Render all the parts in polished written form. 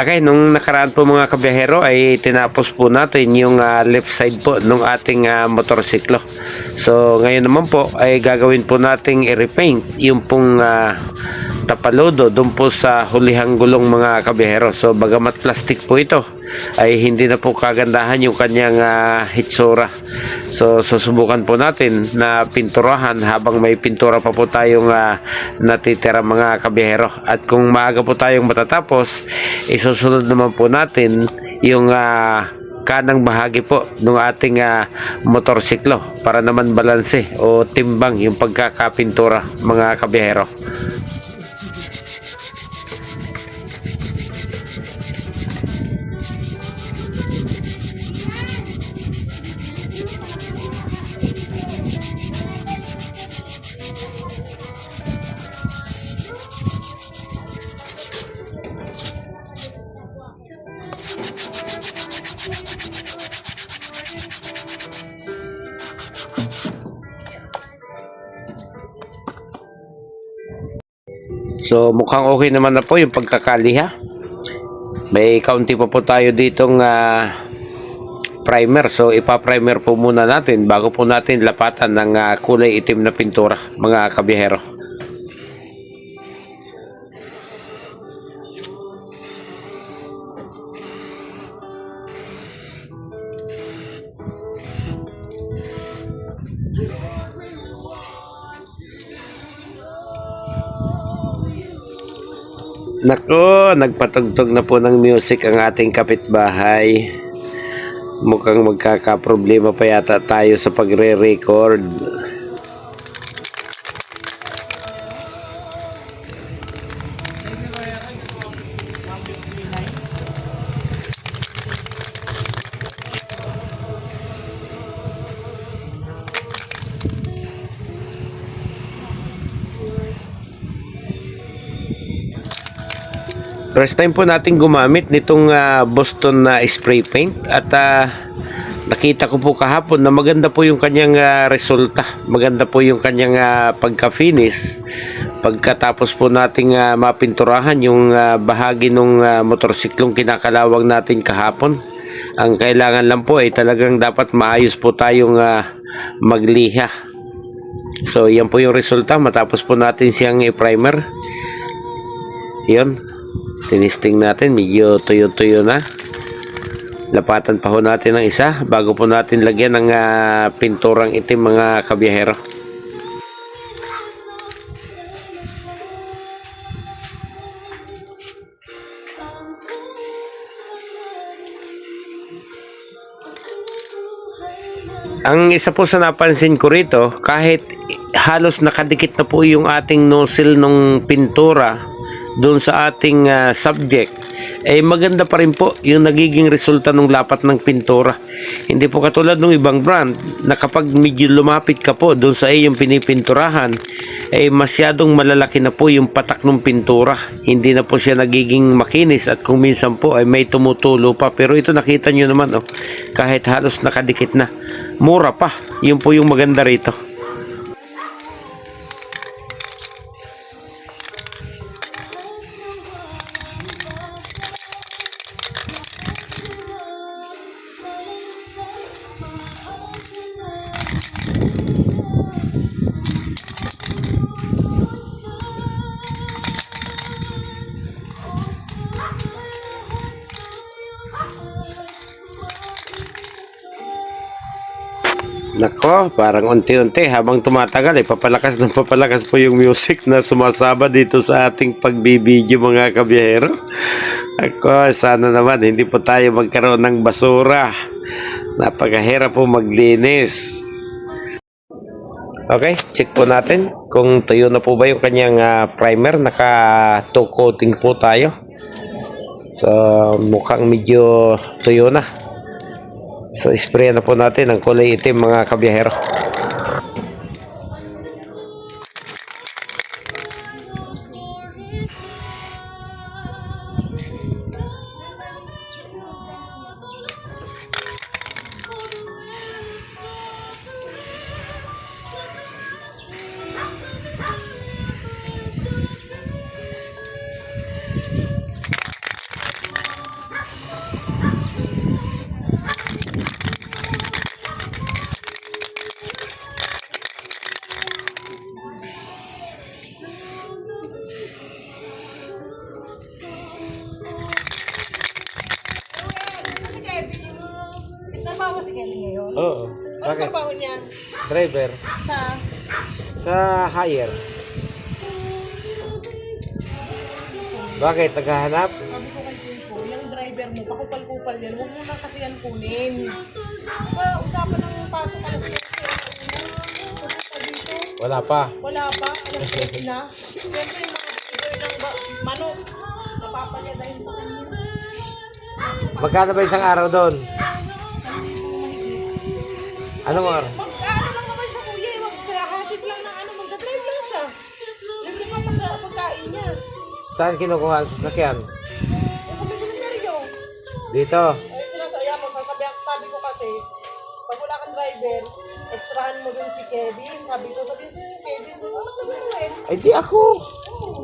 Okay, nung nakaraan po mga kabiyahero ay tinapos po natin yung left side po ng ating motorsiklo. So ngayon naman po ay gagawin po nating i-repaint yung pong tapalodo doon po sa hulihang gulong mga kabiyahero. So bagamat plastic po ito ay hindi na po kagandahan yung kanyang hitsura. So susubukan po natin na pinturahan habang may pintura pa po tayong natitira mga kabiyahero. At kung maaga po tayong matatapos, isusunod naman po natin yung kanang bahagi po ng ating motorsiklo para naman balanse o timbang yung pagkakapintura mga kabiyahero. So mukhang okay naman na po yung pagkakaliha. May kaunti pa po tayo ditong primer. So ipa-primer po muna natin bago po natin lapatan ng kulay itim na pintura mga kabiyahero. Nako, nagpatugtog na po ng music ang ating kapitbahay. Mukhang magkakaproblema pa yata tayo sa pagre-record. First time po natin gumamit nitong Boston na spray paint at nakita ko po kahapon na maganda po yung kanyang resulta. Maganda po yung kanyang pagka-finish pagkatapos po nating mapinturahan yung bahagi ng motorsiklong kinakalawang natin kahapon. Ang kailangan lang po ay talagang dapat maayos po tayong magliha. So yan po yung resulta matapos po natin siyang i-primer. Yun. Tinisting natin, medyo tuyo-tuyo na. Lapatan pa ho natin ng isa bago po natin lagyan ng pinturang itim mga kabiyahero. Ang isa po sa napansin ko rito, kahit halos nakadikit na po yung ating nozzle ng pintura doon sa ating subject, ay maganda pa rin po yung nagiging resulta ng lapat ng pintura. Hindi po katulad ng ibang brand na kapag medyo lumapit ka po doon sa iyong pinipinturahan, ay masyadong malalaki na po yung patak ng pintura. Hindi na po siya nagiging makinis at kung minsan po ay may tumutulo pa. Pero ito nakita nyo naman, kahit halos nakadikit na, mura pa. Yun po yung maganda rito. Nako, parang unti-unti habang tumatagal papalakas ng papalakas po yung music na sumasaba dito sa ating pagbibideo mga kabiyahero. Ako, sana naman hindi po tayo magkaroon ng basura. Napakahirap po maglinis. Okay, check po natin kung tuyo na po ba yung kanyang primer. Naka 2 coating po tayo. So mukhang medyo tuyo na. So, spray na po natin ang kulay itim mga kabiyahero. Oo. Ano Bakit? trabaho niya? Driver. Sa... Sa hire. Bakit? Naghahanap? Sabi ko kay Kuya, yung driver mo, pakupal-kupal yan. Huwag mo na kasi yan kunin. Usapan lang yung pasok alas 11. Pupunta dito. Wala pa. Wala pa, alas 10 na. Siyempre, yung mga figure ng manok, napapalya dahil sa kanya. Magkano ba isang araw doon? Anong oras? Mag-ano lang naman siya kuya, maghahatid lang ng ano, mag-drive lang siya. Libre pa pagkain niya. Saan kinukuha ang sasakyan? Kung may sementeryo, Dito. ay sinasaya mo, sabi ko kasi, pag wala kang driver, extrahan mo dun si Kevin. Sabi ko, sabihin si Kevin, dun ako sabihin mo eh. Ay, di ako. Oo,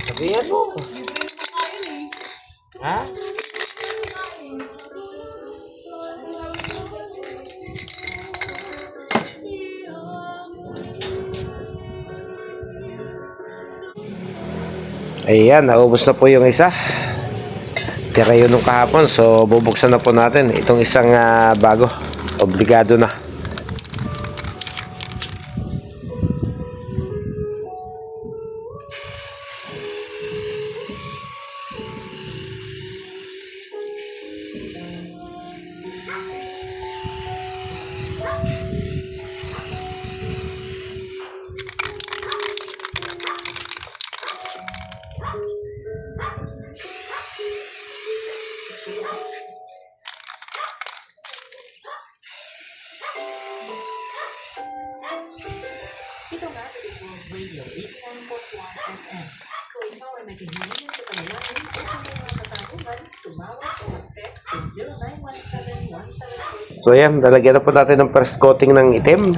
Sabihan mo. libre yung pagkain eh. Ha? Ayan, naubos na po yung isa. Tira yun nung kahapon. So, bubuksan na po natin itong isang bago. Obligado na. So ayan, lalagyan na po natin ng first coating ng itim.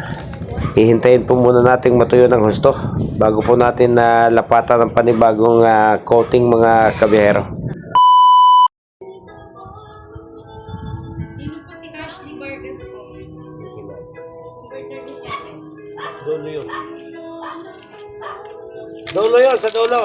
Hihintayin po muna natin matuyo ng husto bago po natin na lapatan ng panibagong coating mga kabihero. Sino po si Ashley Vargas po? Partner ni Seven. Dulo yun. Dulo yun, sa dulo.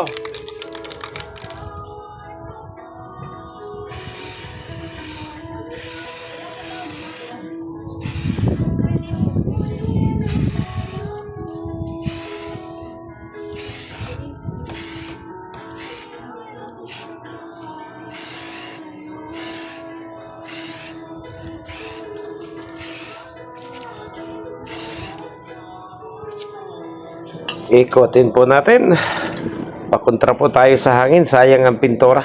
Ikotin po natin. Pakontra po tayo sa hangin. Sayang ang pintura.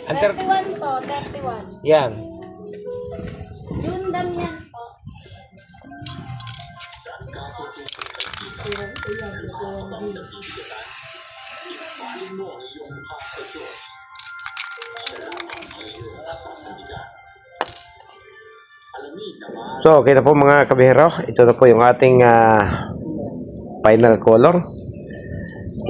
Anter 31 po, 31. yan. Yundam yan po. So, okay na po mga kabihero. Ito na po yung ating final color.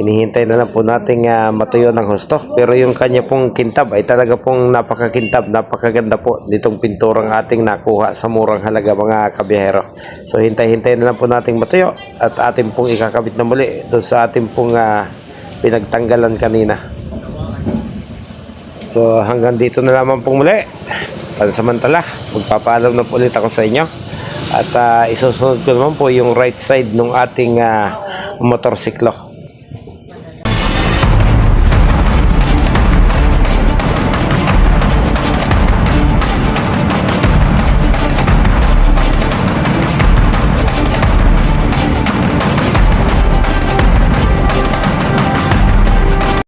Hinihintay na lang po nating matuyo ng husto. Pero yung kanya pong kintab ay talaga pong napakakintab, napakaganda po nitong pinturang ating nakuha sa murang halaga mga kabiyahero. So hintay-hintay na lang po nating matuyo at ating pong ikakabit na muli doon sa ating pong pinagtanggalan kanina. So hanggang dito na lamang pong muli. Pansamantala, magpapaalam na po ulit ako sa inyo. At isusunod ko naman po yung right side ng ating motorsiklo.